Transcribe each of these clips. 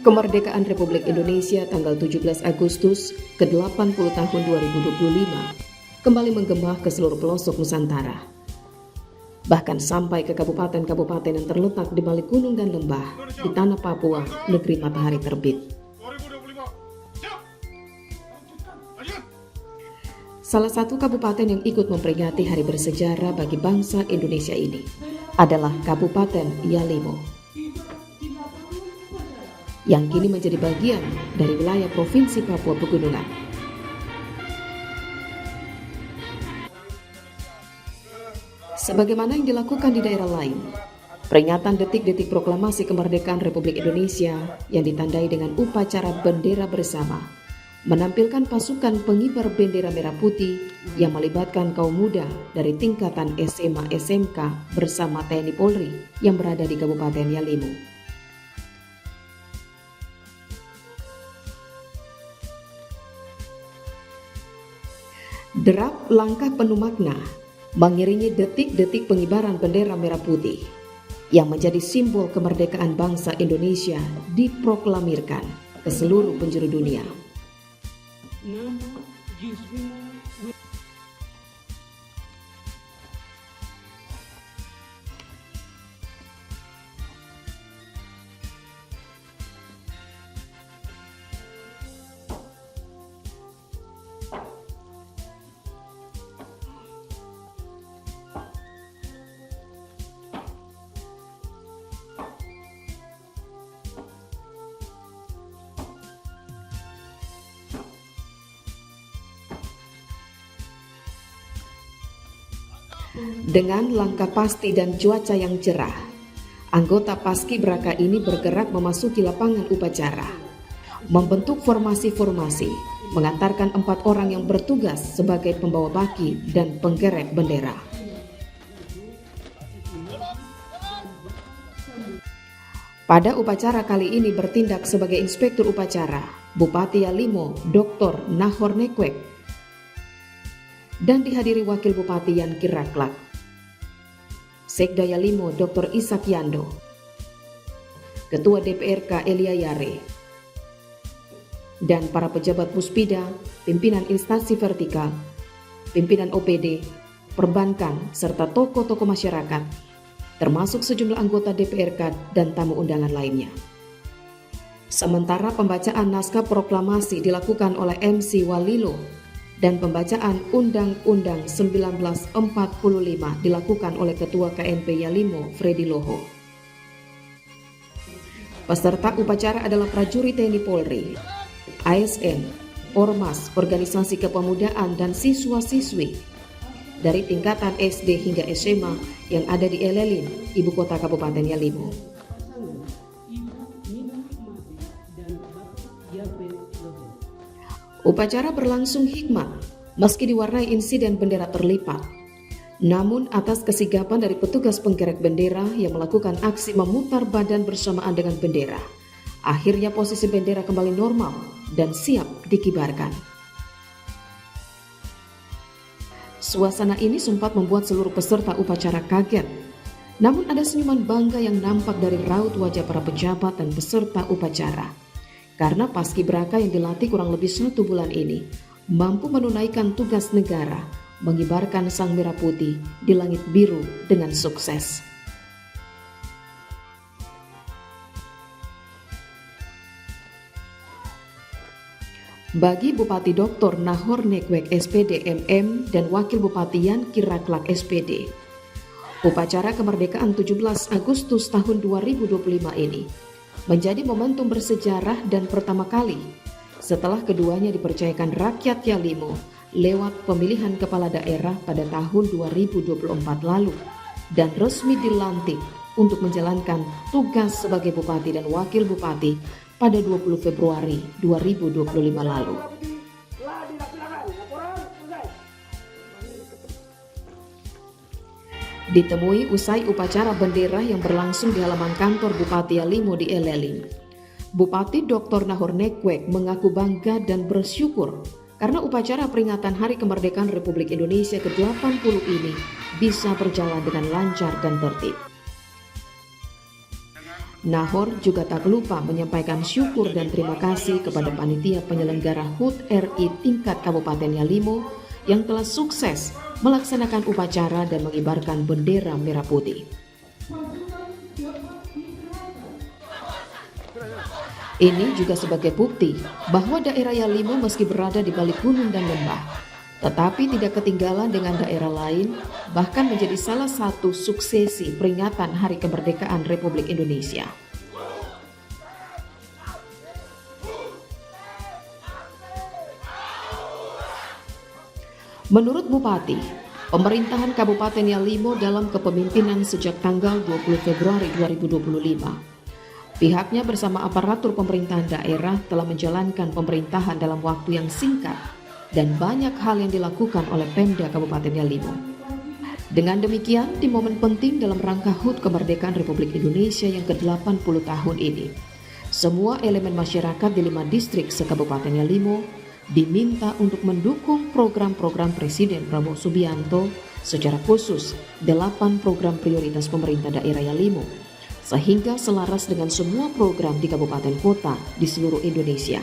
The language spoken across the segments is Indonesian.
Kemerdekaan Republik Indonesia tanggal 17 Agustus ke-80 tahun 2025 kembali menggema ke seluruh pelosok Nusantara. Bahkan sampai ke kabupaten-kabupaten yang terletak di balik gunung dan lembah di tanah Papua, negeri matahari terbit. Salah satu kabupaten yang ikut memperingati hari bersejarah bagi bangsa Indonesia ini adalah Kabupaten Yalimo, yang kini menjadi bagian dari wilayah Provinsi Papua Pegunungan. Sebagaimana yang dilakukan di daerah lain, peringatan detik-detik proklamasi kemerdekaan Republik Indonesia yang ditandai dengan upacara bendera bersama menampilkan pasukan pengibar bendera merah putih yang melibatkan kaum muda dari tingkatan SMA SMK bersama TNI Polri yang berada di Kabupaten Yalimo. Derap langkah penuh makna mengiringi detik-detik pengibaran bendera merah putih yang menjadi simbol kemerdekaan bangsa Indonesia diproklamirkan ke seluruh penjuru dunia. Dengan langkah pasti dan cuaca yang cerah, anggota Paskibraka ini bergerak memasuki lapangan upacara, membentuk formasi-formasi, mengantarkan 4 orang yang bertugas sebagai pembawa baki dan penggerek bendera. Pada upacara kali ini bertindak sebagai inspektur upacara Bupati Yalimo Dr. Nahor Nekwek, dan dihadiri Wakil Bupati Yan Kiraklak, Sekda Yalimo Dr. Isak Yando, Ketua DPRK Elia Yare, dan para pejabat Puspida, pimpinan instansi vertikal, pimpinan OPD, perbankan, serta tokoh-tokoh masyarakat, termasuk sejumlah anggota DPRK dan tamu undangan lainnya. Sementara pembacaan naskah proklamasi dilakukan oleh MC Walilo dan pembacaan Undang-Undang 1945 dilakukan oleh Ketua KNP Yalimo Freddy Loho. Peserta upacara adalah prajurit TNI Polri, ASN, Ormas, organisasi kepemudaan dan siswa-siswi dari tingkatan SD hingga SMA yang ada di Elelin, ibu kota Kabupaten Yalimo. Upacara berlangsung hikmat meski diwarnai insiden bendera terlipat. Namun atas kesigapan dari petugas penggerek bendera yang melakukan aksi memutar badan bersamaan dengan bendera, akhirnya posisi bendera kembali normal dan siap dikibarkan. Suasana ini sempat membuat seluruh peserta upacara kaget. Namun ada senyuman bangga yang nampak dari raut wajah para pejabat dan peserta upacara. Karena Paskibraka yang dilatih kurang lebih 1 bulan ini mampu menunaikan tugas negara mengibarkan sang merah putih di langit biru dengan sukses. Bagi Bupati Dr. Nahor Nekwek SPD MM dan Wakil Bupati Yan Kiraklak SPD, upacara kemerdekaan 17 Agustus tahun 2025 ini menjadi momentum bersejarah dan pertama kali setelah keduanya dipercayakan rakyat Yalimo lewat pemilihan kepala daerah pada tahun 2024 lalu dan resmi dilantik untuk menjalankan tugas sebagai bupati dan wakil bupati pada 20 Februari 2025 lalu. Ditemui usai upacara bendera yang berlangsung di halaman kantor Bupati Yalimo di Elelin, Bupati Dr. Nahor Nekwek mengaku bangga dan bersyukur karena upacara peringatan Hari Kemerdekaan Republik Indonesia ke-80 ini bisa berjalan dengan lancar dan tertib. Nahor juga tak lupa menyampaikan syukur dan terima kasih kepada panitia penyelenggara HUT RI tingkat Kabupaten Yalimo yang telah sukses melaksanakan upacara dan mengibarkan bendera merah putih. Ini juga sebagai bukti bahwa daerah Yalimo meski berada di balik gunung dan lembah, tetapi tidak ketinggalan dengan daerah lain, bahkan menjadi salah satu suksesi peringatan Hari Kemerdekaan Republik Indonesia. Menurut Bupati, pemerintahan Kabupaten Yalimo dalam kepemimpinan sejak tanggal 20 Februari 2025. Pihaknya bersama aparatur pemerintahan daerah telah menjalankan pemerintahan dalam waktu yang singkat dan banyak hal yang dilakukan oleh Pemda Kabupaten Yalimo. Dengan demikian, di momen penting dalam rangka HUT Kemerdekaan Republik Indonesia yang ke-80 tahun ini, semua elemen masyarakat di 5 distrik se-Kabupaten Yalimo diminta untuk mendukung program-program Presiden Prabowo Subianto, secara khusus 8 program prioritas pemerintah daerah Yalimo, sehingga selaras dengan semua program di kabupaten kota di seluruh Indonesia.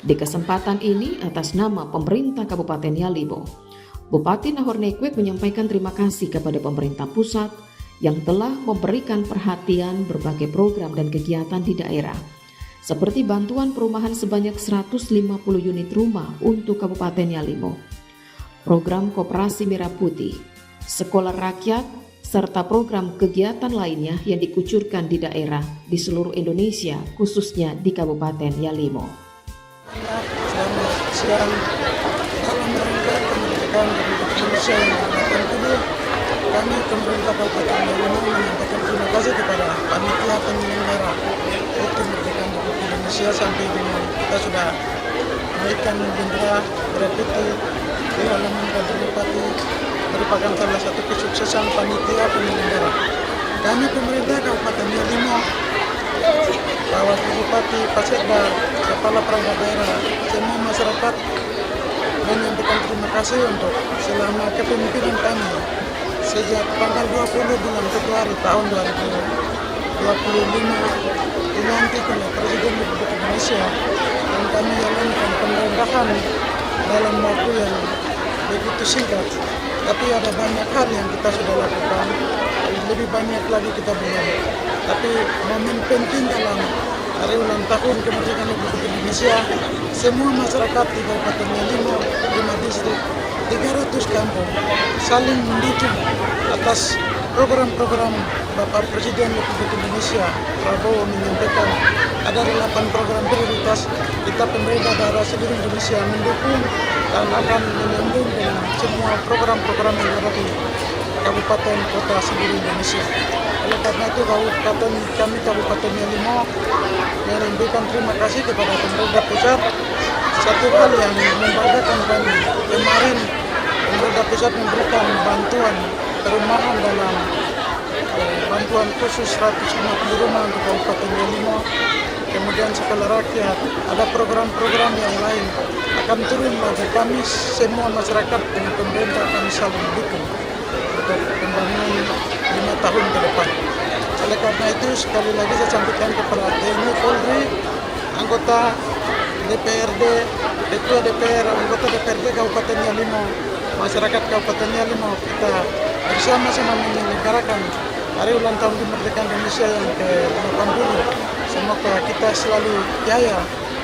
Di kesempatan ini, atas nama pemerintah Kabupaten Yalimo, Bupati Nahor Nekwek menyampaikan terima kasih kepada pemerintah pusat yang telah memberikan perhatian berbagai program dan kegiatan di daerah, seperti bantuan perumahan sebanyak 150 unit rumah untuk Kabupaten Yalimo, program Koperasi Merah Putih, sekolah rakyat, serta program kegiatan lainnya yang dikucurkan di daerah di seluruh Indonesia, khususnya di Kabupaten Yalimo. Selamat siang. Dalam rangka kemerdekaan Republik Indonesia yang ke-80, kami pemerintah Kabupaten Yalimo menyampaikan terima kasih kepada panitia penyelenggara HUT Kemerdekaan Republik Indonesia sampai dengan kita sudah menaikkan bendera merah putih di halaman kantor Bupati, merupakan salah satu kesuksesan panitia penyelenggara. Kami pemerintah Kabupaten Yalimo, Pak Wakil Bupati, Pak Sekda, Kepala Perangkat Daerah, semua masyarakat menyampaikan terima kasih untuk selama kepemimpinan kami sejak tanggal 20 bulan Februari tahun 2025 dilantik oleh Presiden Republik Indonesia, dan kami jalankan pemerintahan dalam waktu yang begitu singkat. Tapi ada banyak hal yang kita sudah lakukan, lebih banyak lagi kita belum. Tapi momen penting dalam hari ulang tahun kemerdekaan Republik Indonesia, semua masyarakat di Kabupaten Yalimo, 5 distrik, 300 kampung saling mendukung atas program-program Bapak Presiden Republik Indonesia. Prabowo menyampaikan ada 8 program prioritas. Kita pemerintah daerah seluruh Indonesia mendukung dan akan menyambung dengan semua program-program yang ada di kabupaten kota seluruh Indonesia. Oleh karena itu, kami Kabupaten Yalimo menyampaikan terima kasih kepada pemerintah pusat. Satu hal yang membanggakan kami, kemarin pemerintah pusat memberikan bantuan perumahan dalam bantuan khusus 150 rumah untuk Kabupaten Yalimo. Kemudian sekolah rakyat, ada program-program yang lain akan turun lagi. Kami semua masyarakat dengan pemerintah kami saling mendukung untuk pembangunan 5 tahun ke depan. Oleh karena itu, sekali lagi saya sampaikan kepada TNI Polri, anggota DPRD, Ketua DPR, anggota DPRD Kabupaten Yalimo, masyarakat Kabupaten Yalimo, kita bersama-sama menyelenggarakan Hari Ulang Tahun Kemerdekaan Indonesia yang ke-80. Semoga kita selalu jaya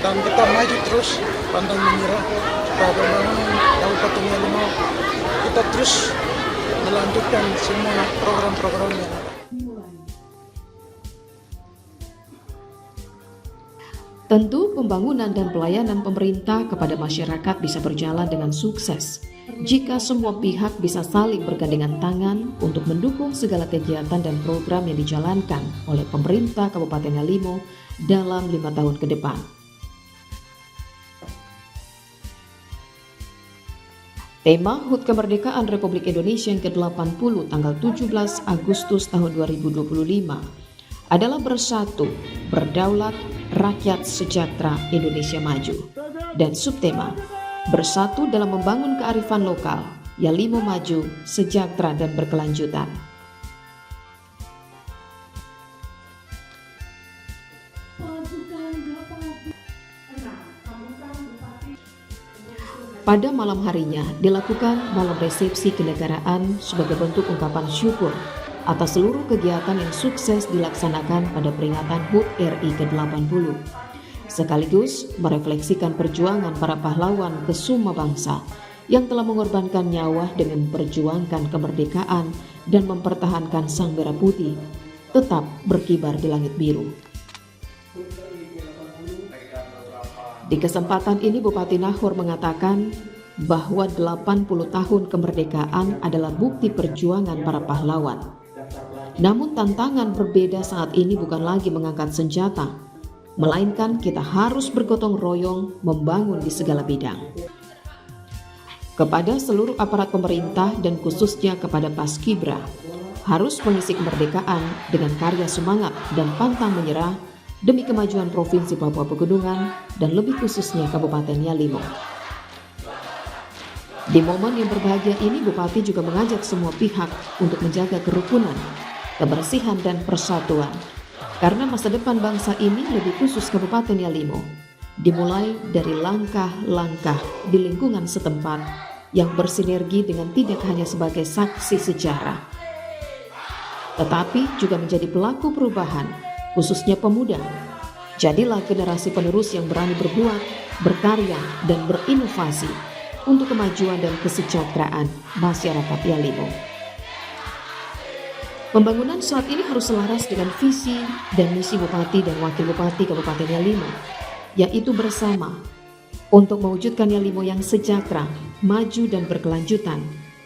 dan kita maju terus, pantang menyerah pada pembangunan Kabupaten Yalimo. Kita terus melanjutkan semua program-program yang ada. Tentu pembangunan dan pelayanan pemerintah kepada masyarakat bisa berjalan dengan sukses jika semua pihak bisa saling bergandengan tangan untuk mendukung segala kegiatan dan program yang dijalankan oleh pemerintah Kabupaten Yalimo dalam 5 tahun ke depan. Tema HUT Kemerdekaan Republik Indonesia yang ke-80 tanggal 17 Agustus tahun 2025 adalah Bersatu, Berdaulat, Rakyat Sejahtera, Indonesia Maju. dan subtema Bersatu dalam membangun kearifan lokal, Yalimo maju, sejahtera dan berkelanjutan. Pada malam harinya dilakukan malam resepsi kenegaraan sebagai bentuk ungkapan syukur atas seluruh kegiatan yang sukses dilaksanakan pada peringatan HUT RI ke-80, sekaligus merefleksikan perjuangan para pahlawan kesuma bangsa yang telah mengorbankan nyawa dengan memperjuangkan kemerdekaan dan mempertahankan sang merah putih tetap berkibar di langit biru. Di kesempatan ini Bupati Nahhor mengatakan bahwa 80 tahun kemerdekaan adalah bukti perjuangan para pahlawan. Namun tantangan berbeda saat ini bukan lagi mengangkat senjata, melainkan kita harus bergotong royong membangun di segala bidang. Kepada seluruh aparat pemerintah dan khususnya kepada Paskibra, harus mengisi kemerdekaan dengan karya semangat dan pantang menyerah demi kemajuan Provinsi Papua Pegunungan dan lebih khususnya Kabupaten Yalimo. Di momen yang berbahagia ini, Bupati juga mengajak semua pihak untuk menjaga kerukunan, kebersihan dan persatuan. Karena masa depan bangsa ini, lebih khusus Kabupaten Yalimo, dimulai dari langkah-langkah di lingkungan setempat yang bersinergi dengan tidak hanya sebagai saksi sejarah, tetapi juga menjadi pelaku perubahan, khususnya pemuda. Jadilah generasi penerus yang berani berbuat, berkarya, dan berinovasi untuk kemajuan dan kesejahteraan masyarakat Yalimo. Pembangunan saat ini harus selaras dengan visi dan misi Bupati dan Wakil Bupati Kabupaten Yalimo, yaitu bersama untuk mewujudkan Yalimo yang sejahtera, maju dan berkelanjutan,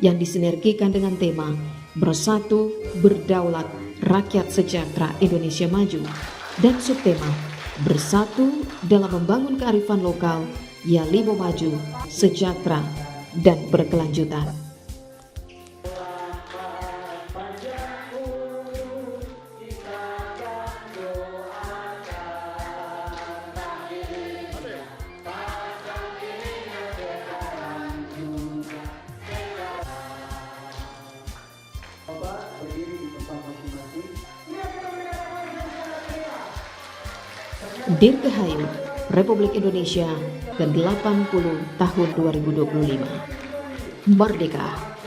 yang disinergikan dengan tema Bersatu, Berdaulat, Rakyat Sejahtera Indonesia Maju, dan subtema Bersatu dalam membangun kearifan lokal, Yalimo maju, sejahtera dan berkelanjutan. Dirgahayu Republik Indonesia ke-80 tahun 2025. Merdeka!